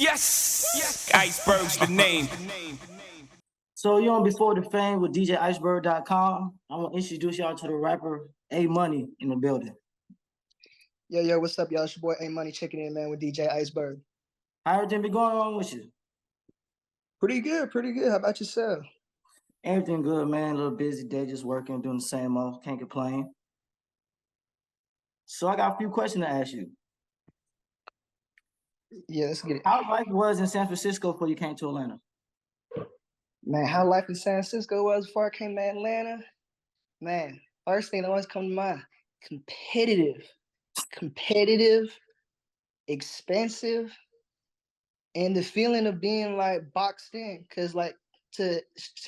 Yes, Iceberg's the name. So you're on Before the Fame with DJIceberg.com. I want to introduce y'all to the rapper A Money in the building. Yo, what's up, y'all? It's your boy A Money checking in, man, with DJ Iceberg. How everything been going on with you? Pretty good. How about yourself? Everything good, man. A little busy day, just working, doing the same old. Can't complain. So I got a few questions to ask you. Yeah, let's get it. How life was in San Francisco before you came to Atlanta? Man, how life in San Francisco was before I came to Atlanta? Man, first thing that always comes to mind, competitive, expensive, and the feeling of being like boxed in. Cause like to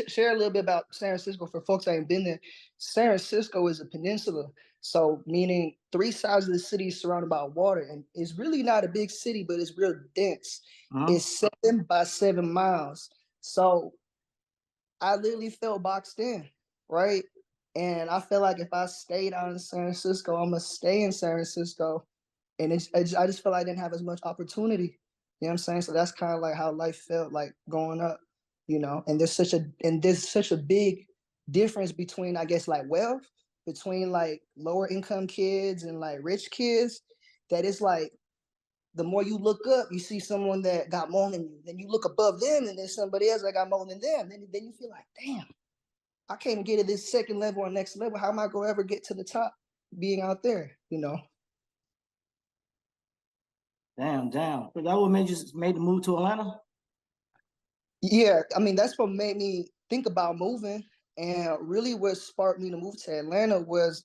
share a little bit about San Francisco for folks that ain't been there, San Francisco is a peninsula. So meaning 3 sides of the city is surrounded by water, and it's really not a big city, but it's real dense. It's 7 by 7 miles. So I literally felt boxed in, right? And I felt like if I stayed out in San Francisco, I'm gonna stay in San Francisco. And I just felt like I didn't have as much opportunity. You know what I'm saying? So that's kind of like how life felt like growing up, you know. And there's such a big difference between, I guess, like wealth, between like lower income kids and like rich kids, that it's like the more you look up, you see someone that got more than you. Then you look above them, and there's somebody else that got more than them. Then you feel like, damn, I can't get to this second level or next level. How am I gonna ever get to the top being out there, you know? Damn. So that what made the move to Atlanta? Yeah, I mean, that's what made me think about moving. And really what sparked me to move to Atlanta was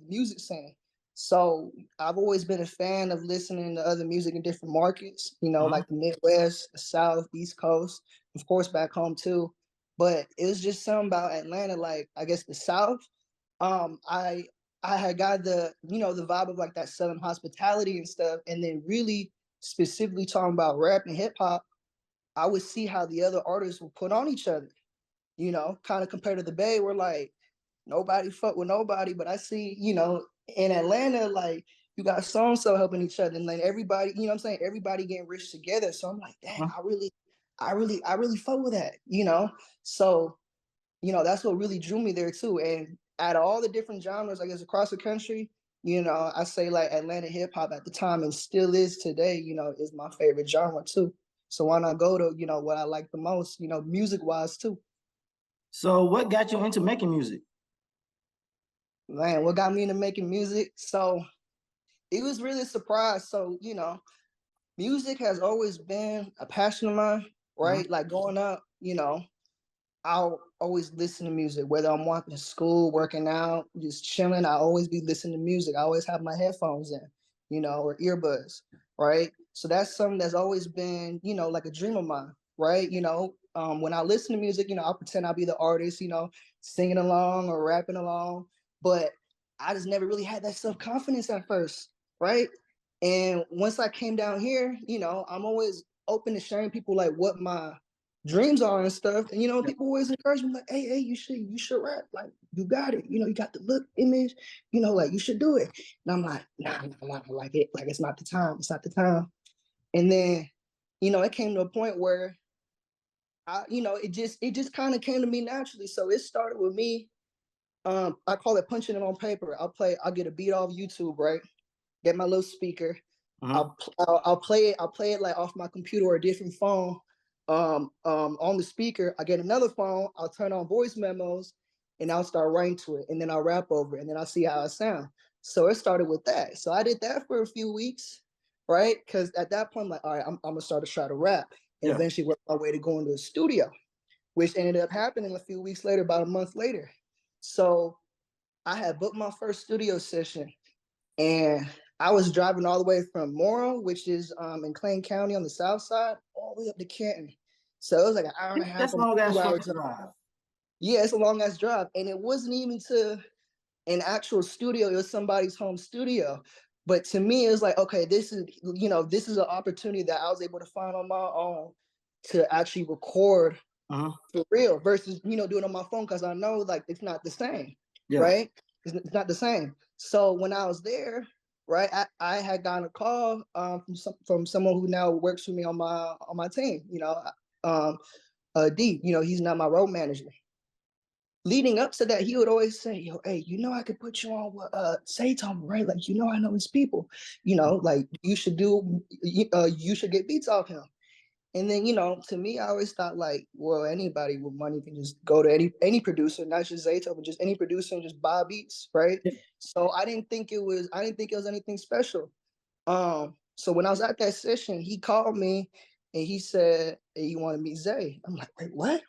music scene. So I've always been a fan of listening to other music in different markets, you know, like the Midwest, the South, East Coast, of course back home too. But it was just something about Atlanta, like I guess the South. I had got the, you know, the vibe of like that Southern hospitality and stuff. And then really specifically talking about rap and hip hop, I would see how the other artists would put on each other, you know, kind of compared to the Bay, where like nobody fuck with nobody. But I see, you know, in Atlanta, like you got so helping each other, and like everybody, you know what I'm saying? Everybody getting rich together. So I'm like, dang, I really fuck with that, you know? So, you know, that's what really drew me there too. And out of all the different genres, I guess, across the country, you know, I say like Atlanta hip hop at the time and still is today, you know, is my favorite genre too. So why not go to, you know, what I like the most, you know, music wise too. So what got you into making music? Man, what got me into making music? So it was really a surprise. So, you know, music has always been a passion of mine, right? Like growing up, you know, I'll always listen to music, whether I'm walking to school, working out, just chilling. I always be listening to music. I always have my headphones in, you know, or earbuds, right? So that's something that's always been, you know, like a dream of mine, right? You know, when I listen to music, you know, I'll pretend I'll be the artist, you know, singing along or rapping along, but I just never really had that self-confidence at first, right? And once I came down here, you know, I'm always open to sharing people like what my dreams are and stuff. And you know, people always encourage me like, hey, you should rap. Like, you got it. You know, you got the look, image, you know, like you should do it. And I'm like, nah, like it, like it's not the time. It's not the time. And then, you know, it came to a point where you know, it just kind of came to me naturally. So it started with me. I call it punching it on paper. I'll get a beat off YouTube, right? Get my little speaker. I'll play it. I'll play it like off my computer or a different phone. On the speaker, I get another phone. I'll turn on voice memos, and I'll start writing to it, and then I'll rap over it, and then I'll see how it sounds. So it started with that. So I did that for a few weeks, right? Because at that point, I'm like, all right, I'm gonna start to try to rap, and eventually work my way to go into a studio, which ended up happening a few weeks later, about a month later. So I had booked my first studio session, and I was driving all the way from Morrow, which is in Clayton County on the south side, all the way up to Canton. So it was like an hour and a half. That's long ass drive. Yeah, it's a long ass drive. And it wasn't even to an actual studio, it was somebody's home studio. But to me, it was like, okay, this is, you know, this is an opportunity that I was able to find on my own to actually record for real versus, you know, doing it on my phone, because I know like it's not the same, right? It's not the same. So when I was there, right? I had gotten a call from someone who now works for me on my team. D. He's not my road manager. Leading up to that, he would always say, "Yo, hey, I could put you on with Zaytoven, right? Like, I know his people. Like you should you should get beats off him." And then, to me, I always thought like, well, anybody with money can just go to any producer, not just Zaytoven, just any producer and just buy beats, right? Yeah. So I didn't think it was anything special. So when I was at that session, he called me and he said, "Hey, you want to meet Zay?" I'm like, "Wait, what?"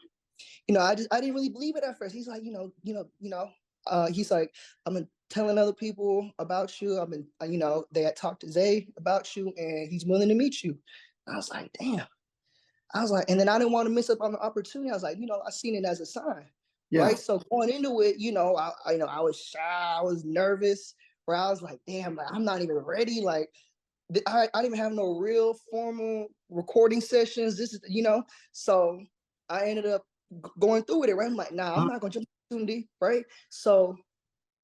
I didn't really believe it at first. He's like, he's like, "I've been telling other people about you. I've been, they had talked to Zay about you, and he's willing to meet you." I was like, damn. I was like, and then I didn't want to miss up on the opportunity. I was like, I seen it as a sign, Yeah. right? So going into it, I was shy, I was nervous, where I was like, damn, like, I'm not even ready. Like, I didn't even have no real formal recording sessions. This is, so I ended up going through with it, right? I'm like, nah, I'm not gonna jump opportunity, right? So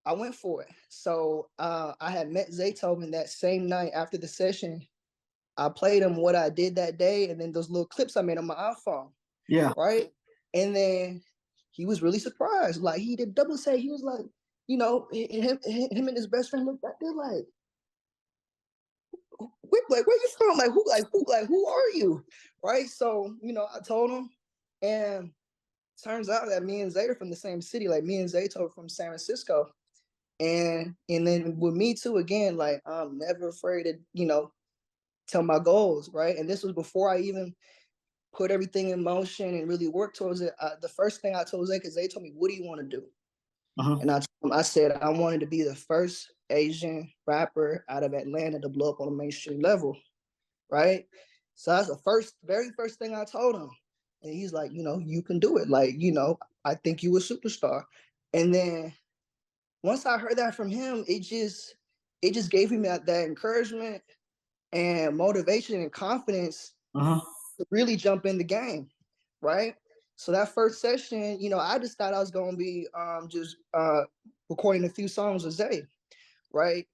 I went for it. So I had met Zaytoven that same night after the session. I played him what I did that day, and then those little clips I made on my iPhone. Yeah. Right. And then he was really surprised. Like, he did double say. He was like, him and his best friend looked back. They're like, where you from? Who are you? Right. So, I told him, and turns out that me and Zay are from the same city. Like, me and Zaytoven from San Francisco. And then with me too, again, like, I'm never afraid to, tell my goals, right? And this was before I even put everything in motion and really work towards it. The first thing I told Zay, because they told me, "What do you want to do?" And I said I wanted to be the first Asian rapper out of Atlanta to blow up on a mainstream level, right? So that's the very first thing I told him. And he's like, you can do it. Like, I think you a superstar. And then once I heard that from him, it just gave me that encouragement and motivation and confidence to really jump in the game, right? So that first session, I just thought I was going to be just recording a few songs with Zay, right?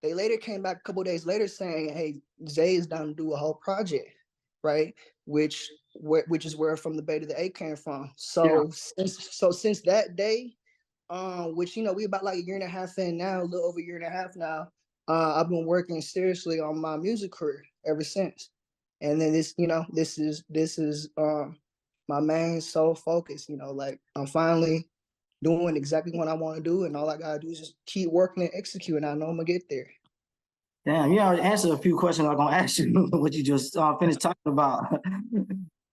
They later came back a couple days later saying, "Hey, Zay is down to do a whole project," right? Which is where From the Bay to the A came from. So since that day, which we about like a year and a half in now, a little over a year and a half now, I've been working seriously on my music career ever since. And then this is my main sole focus. Like, I'm finally doing exactly what I want to do, and all I gotta do is just keep working and executing. I know I'm gonna get there. Damn, you already answered a few questions I was gonna ask you, what you just finished talking about.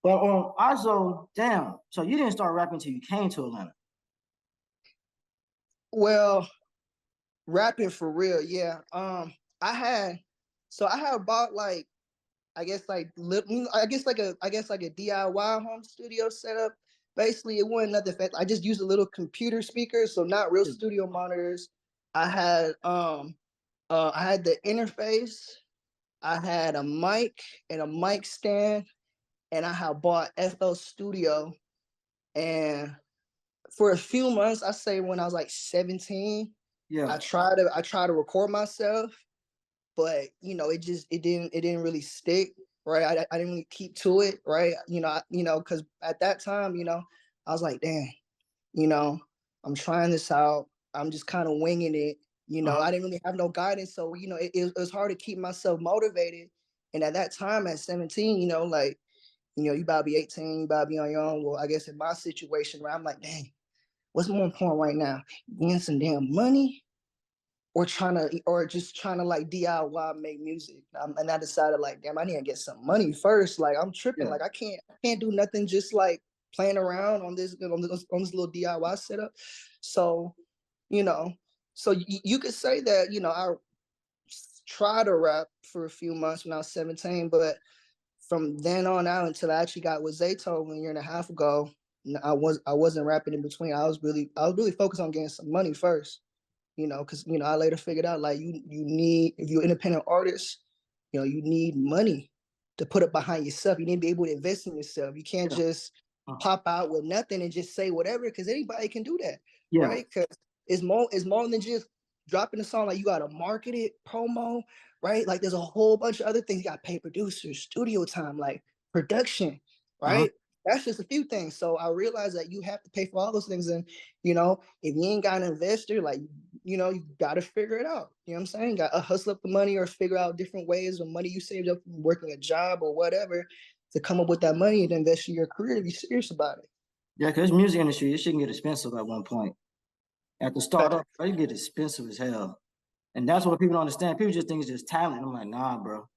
But also, damn, so you didn't start rapping until you came to Atlanta. Well, rapping for real, yeah. I had bought like, I guess like a DIY home studio setup. Basically, it wasn't nothing fancy. I just used a little computer speaker, so not real studio monitors. I had the interface. I had a mic and a mic stand, and I had bought FL Studio. And for a few months, I say when I was like 17, I tried to record myself, but it didn't really stick, right? I didn't really keep to it, right? Because at that time, I was like, damn, I'm trying this out. I'm just kind of winging it. I didn't really have no guidance, so it was hard to keep myself motivated. And at that time, at 17, like, you about to be 18, you about to be on your own. Well, I guess in my situation, where I'm like, dang, what's more important right now? Getting some damn money, or just trying to like DIY make music. And I decided, like, damn, I need to get some money first. Like, I'm tripping. Like, I can't do nothing just like playing around on this little DIY setup. So, you could say that, I tried to rap for a few months when I was 17, but from then on out until I actually got with Zaytoven a year and a half ago, I wasn't rapping in between. I was really focused on getting some money first. Because I later figured out, like, you need, if you're an independent artist, you need money to put it behind yourself. You need to be able to invest in yourself. You can't just pop out with nothing and just say whatever, because anybody can do that, right? Because it's more than just dropping a song, like you gotta market it, promo, right? Like there's a whole bunch of other things. You gotta pay producers, studio time, like production, Uh-huh. right? That's just a few things. So I realized that you have to pay for all those things. And if you ain't got an investor, like you gotta figure it out. You know what I'm saying? You gotta hustle up the money or figure out different ways of money you saved up from working a job or whatever to come up with that money and invest in your career to be serious about it. Yeah, because music industry, it shouldn't get expensive at one point. At the start up, it get expensive as hell. And that's what people don't understand. People just think it's just talent. I'm like, nah, bro.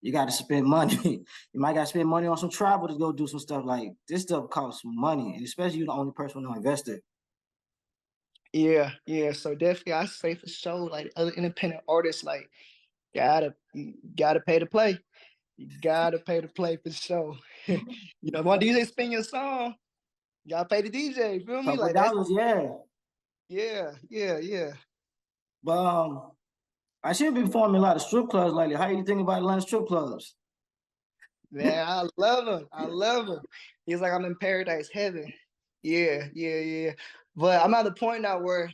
You got to spend money. You might got to spend money on some travel to go do some stuff. Like this stuff costs money, and especially you're the only person who invested. Yeah, yeah. So definitely, I say for sure, like other independent artists, like gotta pay to play. You gotta pay to play for sure. One DJ spin your song, you gotta pay the DJ. Feel me? Couple of Like that's dollars, yeah. yeah, yeah, yeah. But I should be performing a lot of strip clubs lately. How you think about Atlanta strip clubs? Man, I love him. I love him. He's like I'm in paradise heaven. Yeah, yeah, yeah. But I'm at the point now where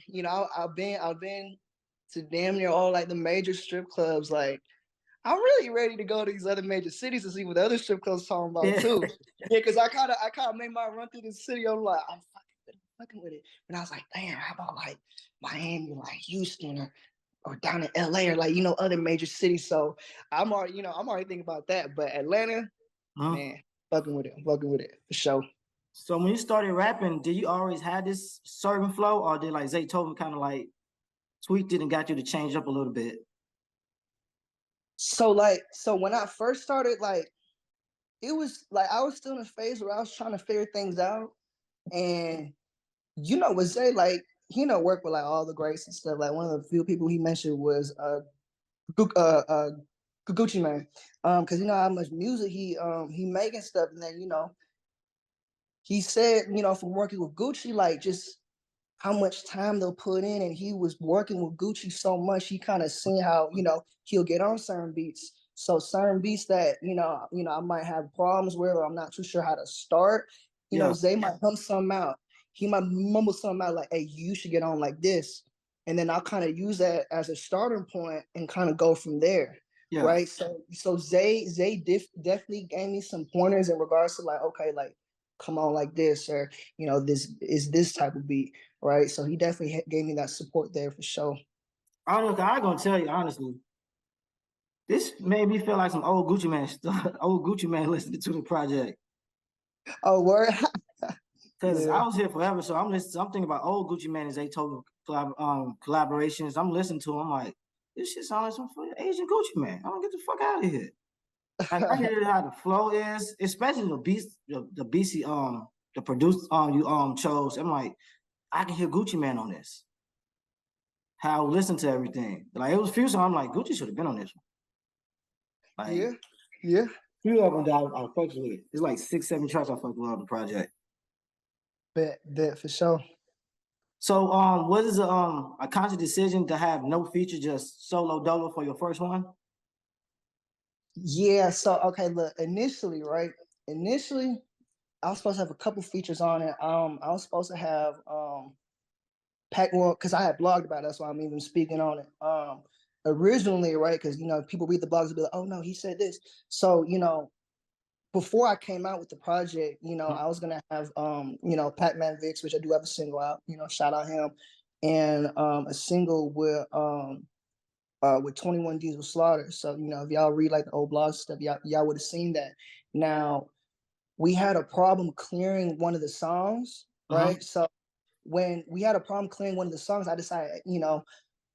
I've been to damn near all like the major strip clubs. Like I'm really ready to go to these other major cities to see what the other strip clubs talking about Yeah. too. Yeah, because I kind of made my run through the city. I'm like, fucking with it. And I was like, damn, how about like Miami, like Houston, or down in LA, or like other major cities. So I'm already thinking about that. But Atlanta, Huh? man, fucking with it for sure. So when you started rapping, did you always have this certain flow, or did like Zaytoven kind of like tweaked it and got you to change up a little bit? So when I first started, like it was like I was still in a phase where I was trying to figure things out. And with Zay, like work with like all the greats and stuff. Like one of the few people he mentioned was Gucci Man, because how much music he making stuff, and then he said from working with Gucci, like just how much time they'll put in, and he was working with Gucci so much, he kind of seen how he'll get on certain beats. So certain beats that I might have problems with, or I'm not too sure how to start. Yeah, Zay might hum something out. He might mumble something out like, "Hey, you should get on like this," and then I'll kind of use that as a starting point and kind of go from there. yeah. Right. So Zay definitely gave me some pointers in regards to like, okay, like come on like this, or this is this type of beat, right? So he definitely gave me that support there for sure. I don't know. I'm gonna tell you honestly, this made me feel like some old Gucci Man stuff. Old Gucci Man listening to the project. Oh, word. Cause Yeah. I was here forever, so I'm listening. I'm thinking about old Gucci Man and Zaytoven collaborations. I'm listening to them. I'm like, this shit sounds like some Asian Gucci Man. I don't get the fuck out of here. Like I hear how the flow is, especially the beats, the BC the produced you chose. I'm like, I can hear Gucci Man on this. How I listen to everything. Like it was few songs. I'm like, Gucci should have been on this one. Like Yeah. Yeah. few of them that I fucked with. It's like 6, 7 tracks I fucked with on the project. Bet for sure. So what is a conscious decision to have no feature, just solo dolo for your first one? Yeah. So okay, look, initially, right? Initially, I was supposed to have a couple features on it. I was supposed to have pack well, because I had blogged about it, that's why I'm even speaking on it. Originally, right? Because people read the blogs and be like, oh no, he said this. So, before I came out with the project, I was gonna have Pac-Man Vix, which I do have a single out, shout out him, and a single with 21 Diesel Slaughter. So, if y'all read like the old blog stuff, y'all would have seen that. Now, we had a problem clearing one of the songs, Uh-huh. right? So when we had a problem clearing one of the songs, I decided,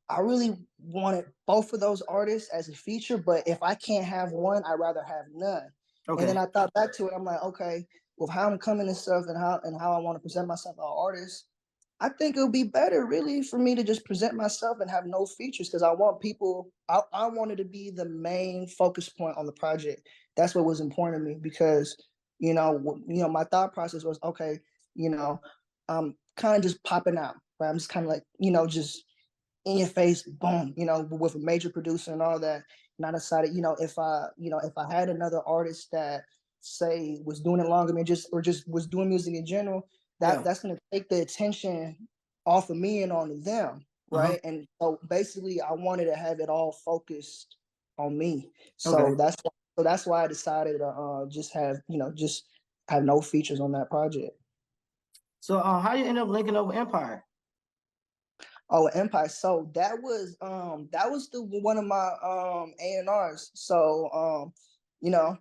I really wanted both of those artists as a feature, but if I can't have one, I'd rather have none. And then Okay. I thought back to it. I'm like, okay, with how I'm coming and stuff, and how I want to present myself as an artist, I think it would be better, really, for me to just present myself and have no features, because I want people. I wanted to be the main focus point on the project. That's what was important to me, because my thought process was, okay, you know, I'm kind of just popping out, right? I'm just kind of like, just in your face, boom, with a major producer and all that. And I decided, if I had another artist that say was doing it longer than just was doing music in general, Yeah. that's gonna take the attention off of me and onto them. right? And so basically, I wanted to have it all focused on me. Okay. So that's why I decided to just have just have no features on that project. So how you end up linking up with Empire? Oh, Empire. So that was the one of my A&Rs. So you know,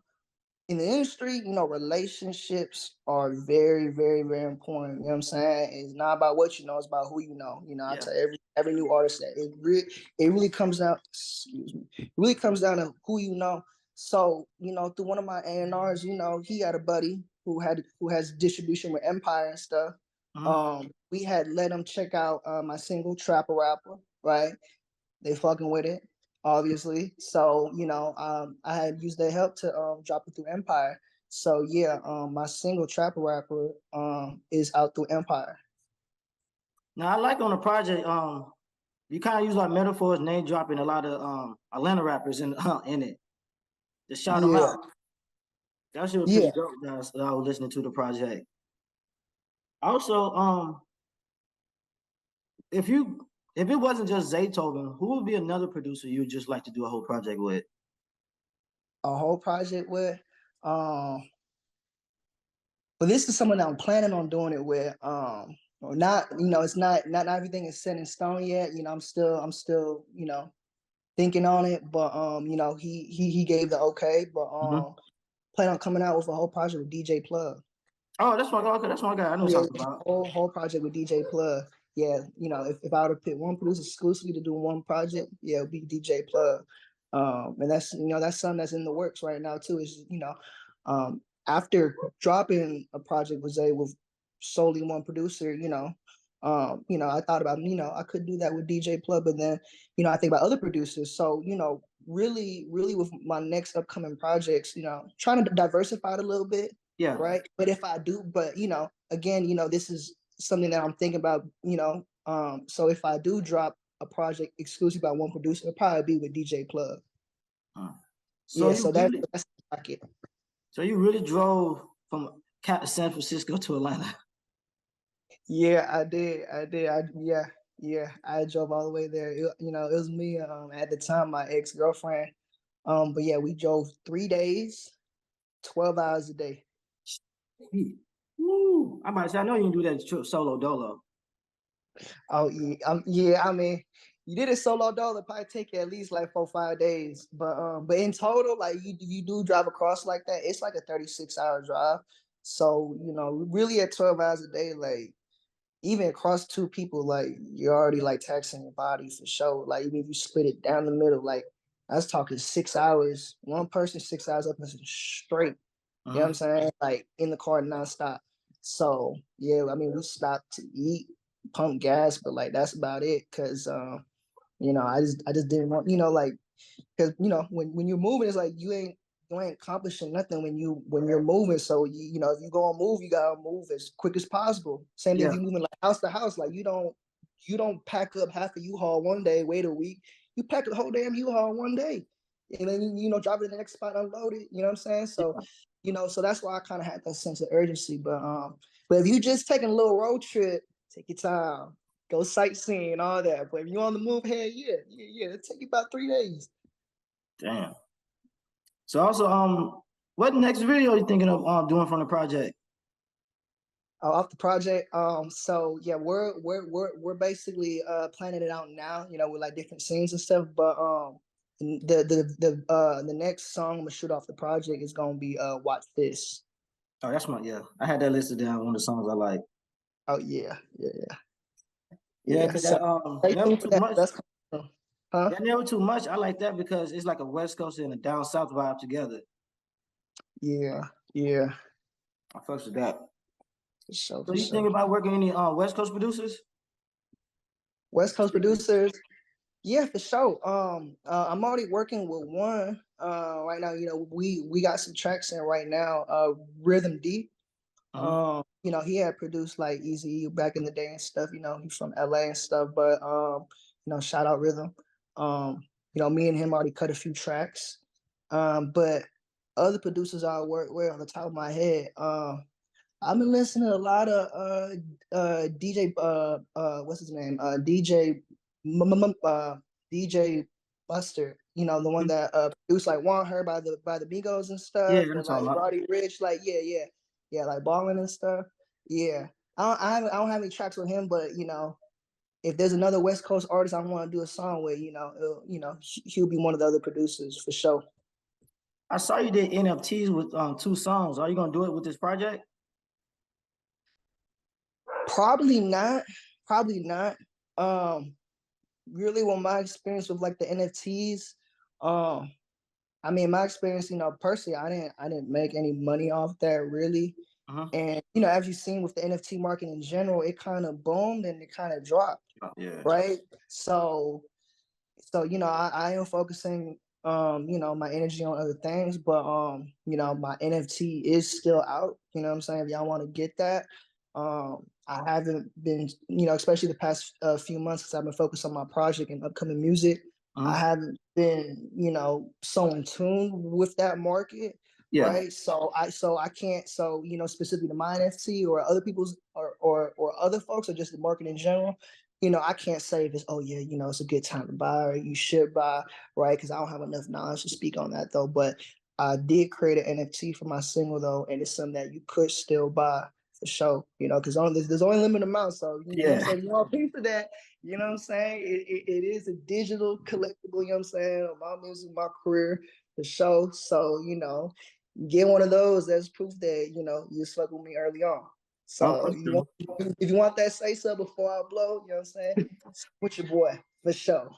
in the industry, relationships are very, very, very important. You know what I'm saying? It's not about what you know, it's about who you know. I Yeah. tell every new artist that it really comes down, excuse me, it really comes down to who you know. So, through one of my A&Rs, he had a buddy who has distribution with Empire and stuff. We had let him check out my single Trapper Rapper, right? They fucking with it, obviously. So, I had used their help to drop it through Empire. So yeah, my single Trapper Rapper is out through Empire. Now I like on the project, you kind of use like metaphors, name dropping a lot of Atlanta rappers in it. Just shout them Yeah, out. That shit was pretty yeah. dope, guys. I was listening to the project. Also, if it wasn't just Zaytoven, who would be another producer you'd just like to do a whole project with? A whole project with. But this is someone that I'm planning on doing it with. Or not, it's not everything is set in stone yet. I'm still thinking on it. But he gave the okay. But plan on coming out with a whole project with DJ Plug. Oh, that's my guy. Okay, that's my guy. I know what Yeah, you're talking about. whole project with DJ Plug. Yeah, if I were to pick one producer exclusively to do one project, yeah, it'd be DJ Plug. And that's something that's in the works right now too. Is after dropping a project with Zay with solely one producer, I thought about I could do that with DJ Plug, but then I think about other producers. So really, really with my next upcoming projects, trying to diversify it a little bit, Yeah. right? But if I do, but again, this is something that I'm thinking about, so if I do drop a project exclusive by one producer, it'll probably be with DJ Plug. So Yeah, you so really, that's the pocket. so you really drove from San Francisco to Atlanta. Yeah, I did. Yeah. I drove all the way there. It was me at the time, my ex-girlfriend. But yeah, we drove 3 days, 12 hours a day. Woo. I'm about to say, I know you can do that trip solo dolo. Oh yeah, I mean, you did it solo though. It probably take you at least like 4 5 days. But in total, like you do drive across like that, it's like a 36-hour drive. So really at 12 hours a day, like even across two people, like you're already like taxing your body for sure. Like even if you split it down the middle, like I was talking 6 hours, one person 6 hours up straight. You know what I'm saying? Like in the car nonstop. So yeah, I mean we stopped to eat, pump gas, but like that's about it. Cause I just didn't want, like, because when you're moving, it's like you ain't accomplishing nothing when you're moving. So if you go and move, you gotta move as quick as possible. Same thing if Yeah. you're moving like house to house, like you don't pack up half a U-Haul one day, wait a week. You pack the whole damn U-Haul one day. And then drive it to the next spot, unload it. You know what I'm saying? So, so that's why I kind of had that sense of urgency. But if you just taking a little road trip, take your time, go sightseeing, all that. But if you on the move, hey, yeah, it'll take you about 3 days. Damn. So also, what next video are you thinking of doing from the project? Off the project. So yeah, we're basically planning it out now, with like different scenes and stuff. But the next song I'm gonna shoot off the project is gonna be Watch This. Oh, that's yeah. I had that listed down, one of the songs I like. Oh yeah. Yeah, because So that stay never tuned for too that. much. That's huh? That never too much. I like that because it's like a West Coast and a down south vibe together. Yeah. I fucks with that. For sure, So for you sure. think about working any West Coast producers? West Coast producers. Yeah, for sure. I'm already working with one right now. We got some tracks in right now. Rhythm D. He had produced like Easy back in the day and stuff. He's from LA and stuff. But shout out Rhythm. Me and him already cut a few tracks. But other producers I work with on the top of my head. I've been listening to a lot of DJ what's his name? DJ DJ Buster, you know, the one that produced like Want Her by the Migos and Yeah, stuff, I'm and talking like about. Roddy Ricch, like yeah, like Ballin' and stuff. Yeah, I don't have any tracks with him, but you know, if there's another West Coast artist I want to do a song with, you know, he'll be one of the other producers for sure. I saw you did NFTs with 2 songs. Are you gonna do it with this project? Probably not. Probably not. Really, with my experience with like the NFTs, I mean, my experience, you know, personally, I didn't make any money off that really. And you know, as you've seen with the NFT market in general, it kind of boomed and it kind of dropped, Yeah. right? So you know, I am focusing you know, my energy on other things, but you know, my NFT is still out. You know what I'm saying? If y'all want to get that. I haven't been, you know, especially the past few months since I've been focused on my project and upcoming music. I haven't been, you know, so in tune with that market, Yeah. right? So I can't, so you know, specifically to my NFT or other people's or other folks or just the market in general, you know, I can't say if it's, oh yeah, you know, it's a good time to buy or you should buy, right? Because I don't have enough knowledge to speak on that though. But I did create an NFT for my single though, and it's something that you could still buy for sure, you know, because there's only limited amount. So you know what I'm saying, you want a piece of that, you know what I'm saying? It is a digital collectible, you know what I'm saying, of my music, my career, for sure. So, you know, get one of those, that's proof that, you know, you fuck with me early on. So if you want that say so before I blow, you know what I'm saying? With your boy, for sure.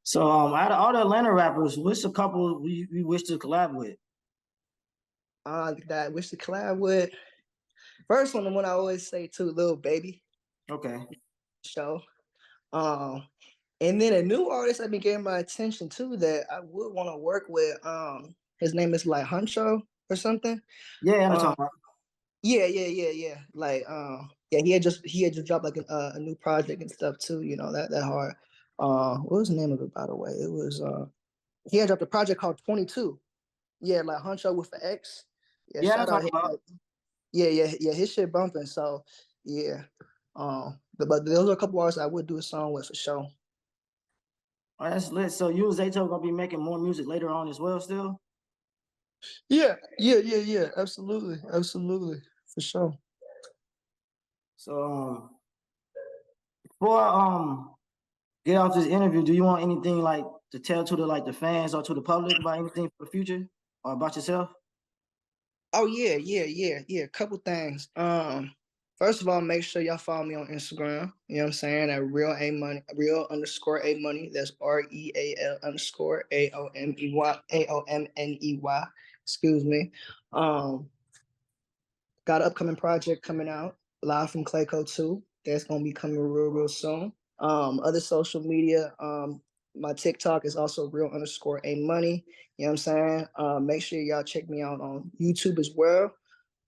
So out of all the Atlanta rappers, what's a couple we wish to collab with? That I wish to collab with. First one, the one I always say too, Lil Baby. Okay. Show. And then a new artist I've been getting my attention to that I would want to work with. His name is like Huncho or something. Yeah, I'm talking about. Yeah. Like, yeah, he had just dropped like a new project and stuff too. You know that hard. What was the name of it, by the way? It was he had dropped a project called 22. Yeah, like Huncho with the X. Yeah, Yeah, I'm shout out talking him. about. Yeah, his shit bumping. So yeah, but those are a couple artists I would do a song with for sure. Oh, that's lit. So you and Zaytoven gonna be making more music later on as well, still? Yeah, absolutely, for sure. So before get off this interview, do you want anything like to tell to the fans or to the public about anything for the future or about yourself? Oh yeah. A couple things. First of all, make sure y'all follow me on Instagram. You know what I'm saying? At real_A money. That's REAL_AOMEY. Excuse me. Got an upcoming project coming out live from Clayco 2. That's gonna be coming real soon. Other social media, my TikTok is also real_A money. You know what I'm saying? Make sure y'all check me out on YouTube as well.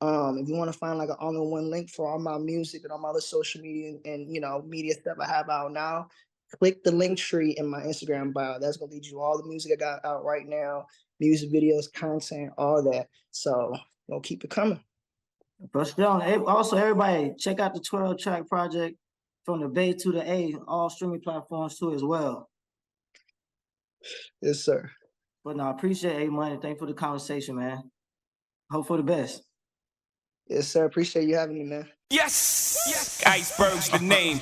If you want to find like an all-in-one link for all my music and all my other social media and you know media stuff I have out now, click the link tree in my Instagram bio. That's gonna lead you all the music I got out right now, music videos, content, all that. So we'll keep it coming. But still, also everybody check out the 12-track project from the Bay to the A, all streaming platforms too as well. Yes, sir. But no, I appreciate A Money. Thanks for the conversation, man. Hope for the best. Yes, sir. Appreciate you having me, man. Yes. Iceberg's the name.